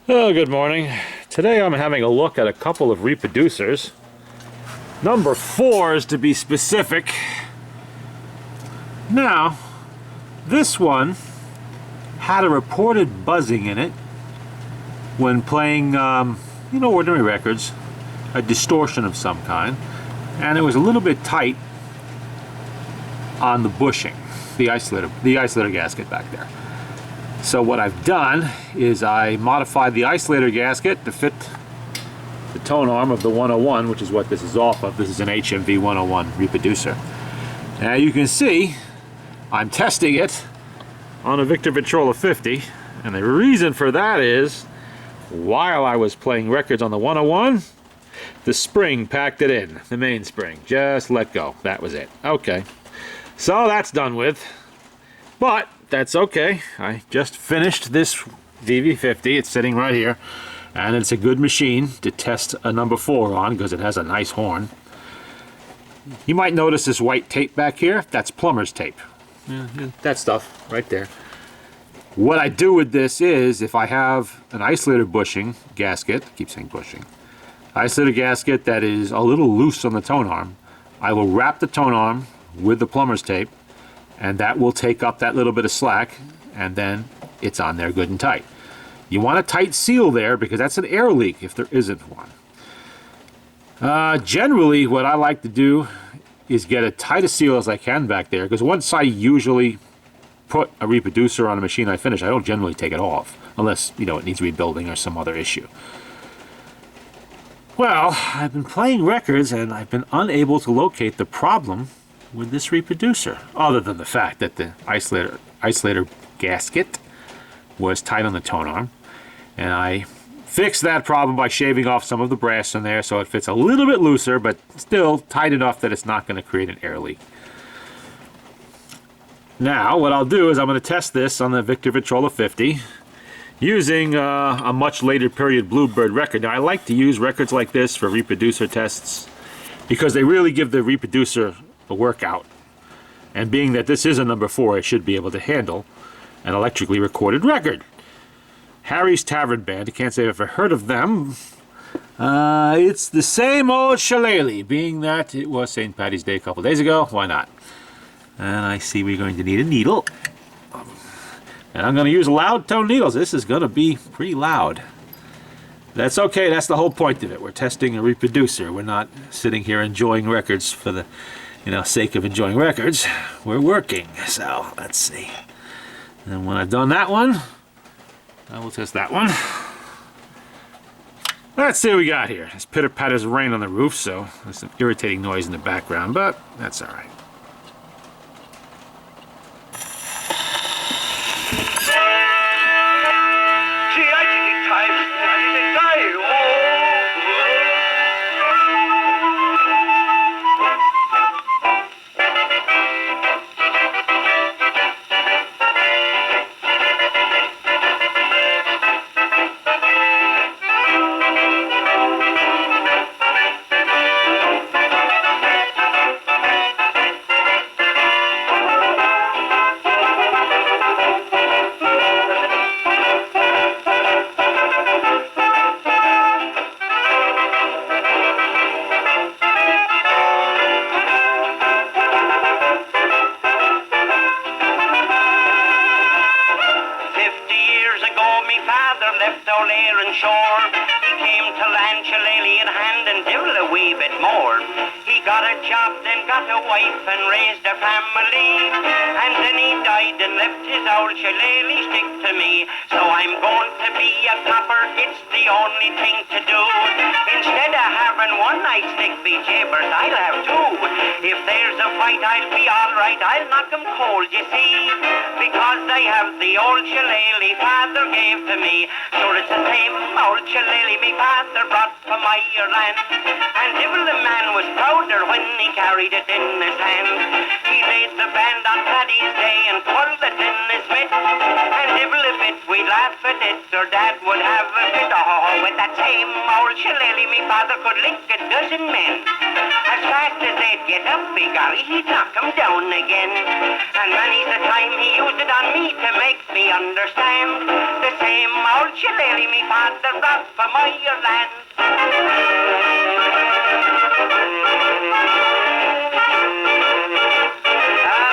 Oh, good morning. Today I'm having a look at a couple of reproducers. Number 4s to be specific. Now, this one had a reported buzzing in it when playing, ordinary records, a distortion of some kind, and it was a little bit tight on the bushing, the isolator gasket back there. So what I've done is I modified the isolator gasket to fit the tone arm of the 101, which is what this is off of. This is an HMV 101 reproducer. Now you can see I'm testing it on a Victrola 50, and the reason for that is while I was playing records on the 101, the spring packed it in, the mainspring. Just let go. That was it. Okay. So that's done with. But that's okay. I just finished this VV-50. It's sitting right here, and it's a good machine to test a number 4 on because it has a nice horn. You might notice this white tape back here. That's plumber's tape. That stuff right there. What I do with this is, if I have an isolator bushing gasket, I keep saying bushing, isolator gasket that is a little loose on the tone arm, I will wrap the tone arm with the plumber's tape, and that will take up that little bit of slack, and then it's on there good and tight. You want a tight seal there because that's an air leak if there isn't one. Generally, what I like to do is get as tight a seal as I can back there, because once I usually put a reproducer on a machine I finish, I don't generally take it off, unless, it needs rebuilding or some other issue. Well, I've been playing records and I've been unable to locate the problem with this reproducer, other than the fact that the isolator gasket was tight on the tone arm, and I fixed that problem by shaving off some of the brass in there so it fits a little bit looser, but still tight enough that it's not going to create an air leak. Now what I'll do is I'm going to test this on the Victrola 50 using a much later period Bluebird record. Now I like to use records like this for reproducer tests because they really give the reproducer a workout, and being that this is a number 4, I should be able to handle an electrically recorded record. Harry's Tavern Band, I can't say I've ever heard of them. It's the same old shillelagh, being that it was St. Paddy's Day a couple days ago, why not? And I see we're going to need a needle, and I'm going to use loud tone needles. This is going to be pretty loud. That's okay, that's the whole point of it. We're testing a reproducer. We're not sitting here enjoying records for the sake of enjoying records. We're working. So let's see. And when I've done that one, I will test that one. Let's see what we got here. This pitter patters rain on the roof, so there's some irritating noise in the background, but that's all right. Left on air and shore. He came to land shillelagh in hand and devil a wee bit more. He got a job, then got a wife and raised a family. And then he died and left his old shillelagh stick to me. So I'm going to be a copper, it's the only thing to do. Instead of having one night stick be jabbers, I'll have 2. If there's a fight, I'll be alright, I'll knock 'em cold, you see. Because I have the old shillelagh father gave to me. Sure it's the same old shillelagh me father brought from Ireland. And devil the man was prouder when he carried it in his hand. He laid the band on Paddy's Day and pulled it in his mitt. And devil if it we'd laugh half a it, or Dad would have a fit. Oh, with that same old shillelagh, me father could link a dozen men. As fast as they'd get up, begorry, he'd knock 'em down again. And many's the time he used it on me to make me understand. The same old shillelagh me father got from Ireland.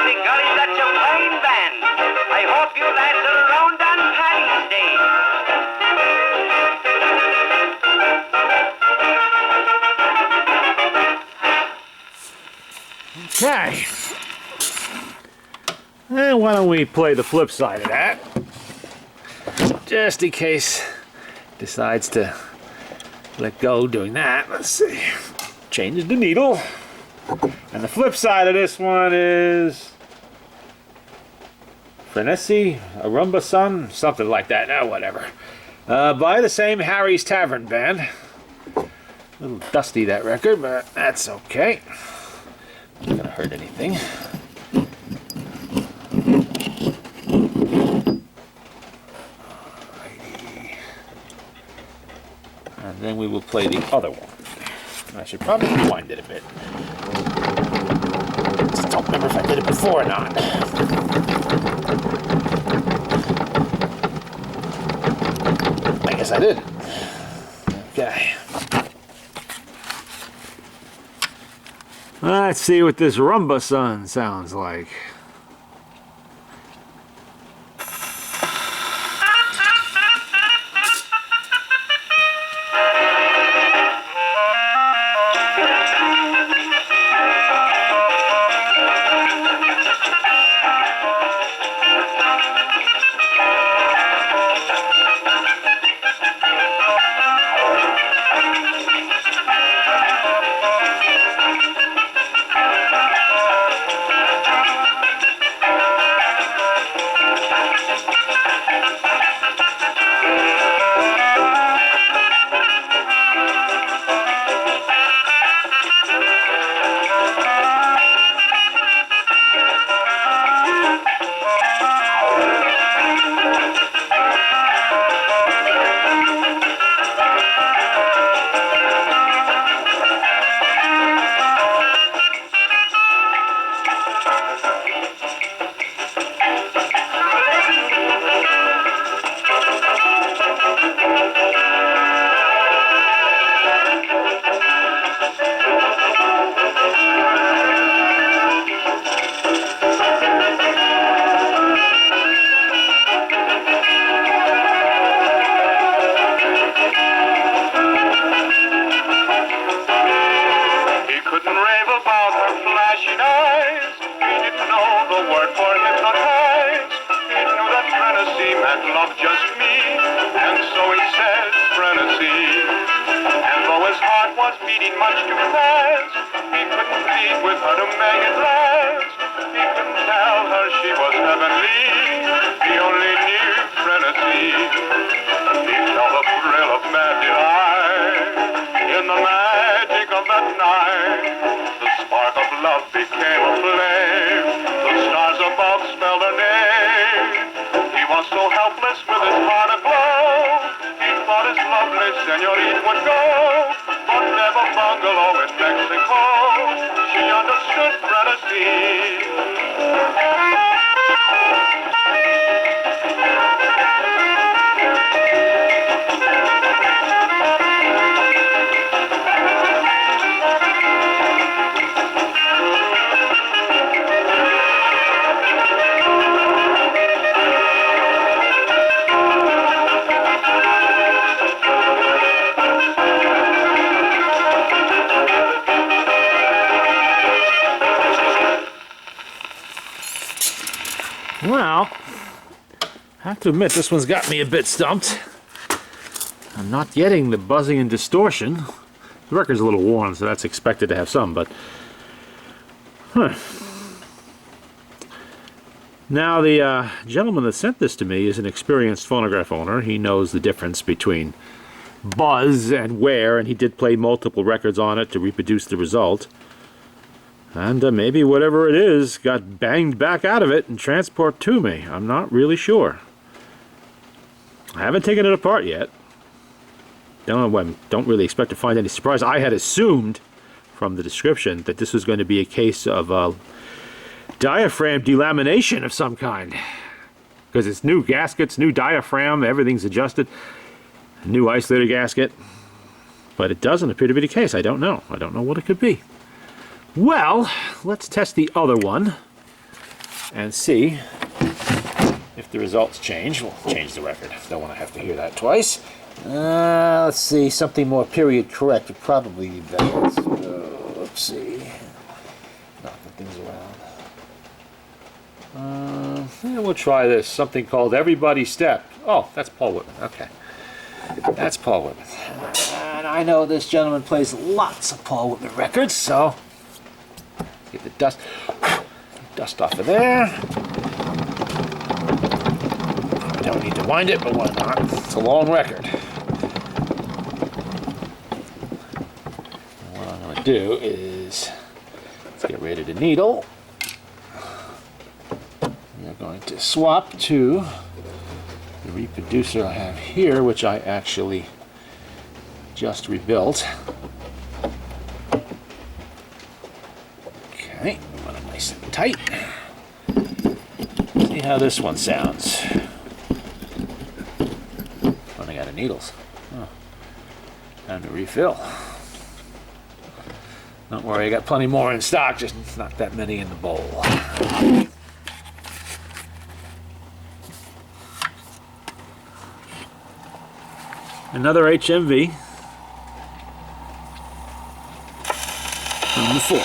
Begorry, that's a fine band. I hope you lads are around on Paddy's Day. Okay. And why don't we play the flip side of that? Just in case it decides to let go doing that. Let's see. Changes the needle. And the flip side of this one is Frenesi, a Rumba Sun, something like that. Oh, whatever. By the same Harry's Tavern band. A little dusty, that record, but that's okay. Not gonna hurt anything. Alrighty. And then we will play the other one. I should probably rewind it a bit. Just don't remember if I did it before or not. I guess I did. Okay. Let's see what this Rumba Sun sounds like. Well, I have to admit this one's got me a bit stumped. I'm not getting the buzzing and distortion. The record's a little worn, so that's expected to have some, but... Now, the gentleman that sent this to me is an experienced phonograph owner. He knows the difference between buzz and wear, and he did play multiple records on it to reproduce the result. And maybe whatever it is got banged back out of it and transported to me. I'm not really sure. I haven't taken it apart yet. Don't really expect to find any surprise. I had assumed from the description that this was going to be a case of diaphragm delamination of some kind, because it's new gaskets, new diaphragm, everything's adjusted, new isolator gasket, but it doesn't appear to be the case. I don't know what it could be. Well, let's test the other one and see if the results change. We'll change the record. Don't want to have to hear that twice. Let's see, something more period correct would probably be better. Let's see. Knocking things around. Yeah, we'll try this. Something called Everybody Step. Oh, that's Paul Whitman. Okay. That's Paul Whitman. And I know this gentleman plays lots of Paul Whitman records, so get the dust off of there. I don't need to wind it, but why not? It's a long record. What I'm going to do is, let's get rid of the needle. We're going to swap to the reproducer I have here, which I actually just rebuilt. Okay, run it nice and tight. See how this one sounds. Running out of needles. Oh, time to refill. Don't worry, I got plenty more in stock, just not that many in the bowl. Another HMV from before.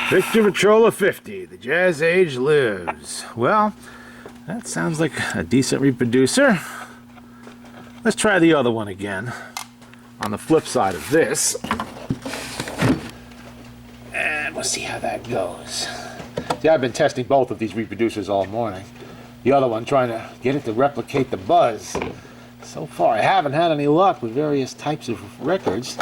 Victrola 50, the jazz age lives. Well, that sounds like a decent reproducer. Let's try the other one again on the flip side of this. And we'll see how that goes. See, I've been testing both of these reproducers all morning. The other one trying to get it to replicate the buzz. So far I haven't had any luck with various types of records.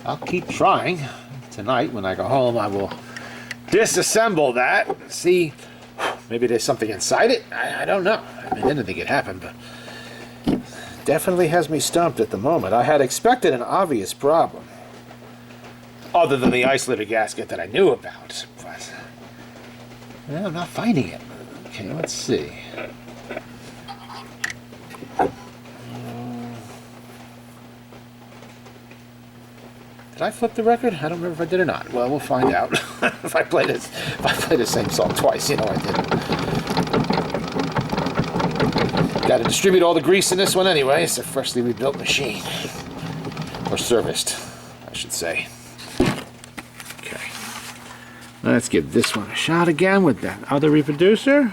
I'll keep trying. Tonight when I go home I will disassemble that. See, maybe there's something inside it. I don't know. I mean, I didn't think it happened, but definitely has me stumped at the moment. I had expected an obvious problem, other than the isolator gasket that I knew about, but well, I'm not finding it. Okay, let's see. Did I flip the record? I don't remember if I did or not. Well, we'll find out. if I play the same song twice, you know I didn't. Got to distribute all the grease in this one anyway. It's a freshly rebuilt machine, or serviced, I should say. Okay, let's give this one a shot again with that other reproducer.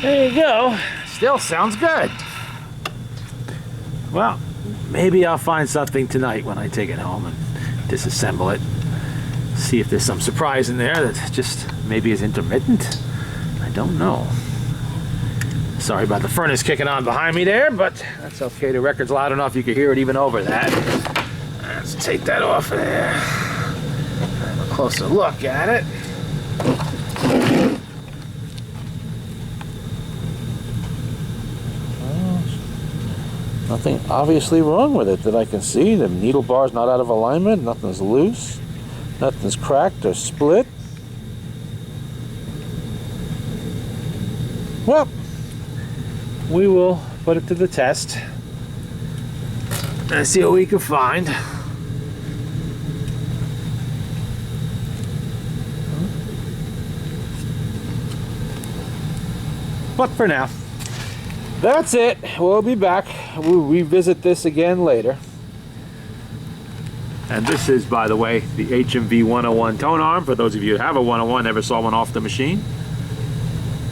There you go. Still sounds good. Well, maybe I'll find something tonight when I take it home and disassemble it. See if there's some surprise in there that just maybe is intermittent. I don't know. Sorry about the furnace kicking on behind me there, but that's okay. The record's loud enough you can hear it even over that. Let's take that off of there. Have a closer look at it. Nothing obviously wrong with it that I can see. The needle bar's not out of alignment. Nothing's loose. Nothing's cracked or split. Well, we will put it to the test and see what we can find. But for now, that's it. We'll be back. We'll revisit this again later. And this is, by the way, the HMV 101 tone arm. For those of you who have a 101, never saw one off the machine.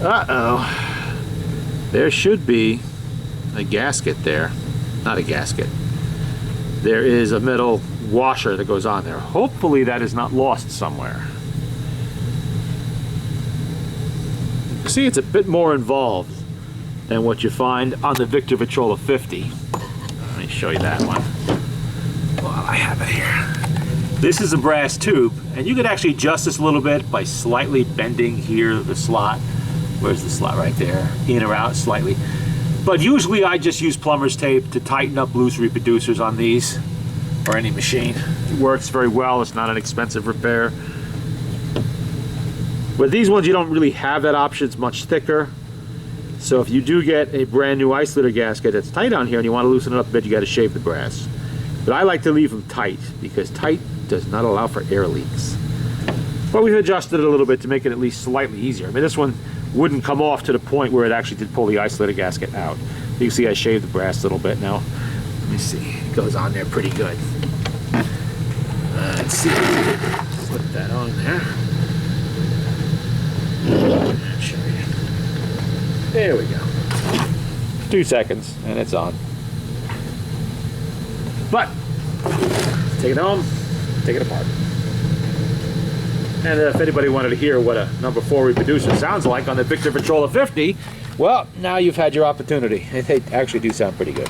Uh-oh. There should be a gasket there. Not a gasket. There is a metal washer that goes on there. Hopefully that is not lost somewhere. See, it's a bit more involved than what you find on the Victrola 50. Let me show you that one while I have it here. This is a brass tube, and you could actually adjust this a little bit by slightly bending here the slot. Where's the slot? Right there. In or out slightly. But usually I just use plumber's tape to tighten up loose reproducers on these or any machine. It works very well. It's not an expensive repair. With these ones, you don't really have that option. It's much thicker. So if you do get a brand new isolator gasket that's tight on here and you want to loosen it up a bit, you got to shave the brass. But I like to leave them tight because tight does not allow for air leaks. But we've adjusted it a little bit to make it at least slightly easier. I mean, this one wouldn't come off to the point where it actually did pull the isolator gasket out. You can see I shaved the brass a little bit now. Let me see. It goes on there pretty good. Let's see. Slip that on there. I'll show you. There we go. 2 seconds and it's on. But take it home, take it apart. And if anybody wanted to hear what a number 4 reproducer sounds like on the Victrola 50, well, now you've had your opportunity. They actually do sound pretty good.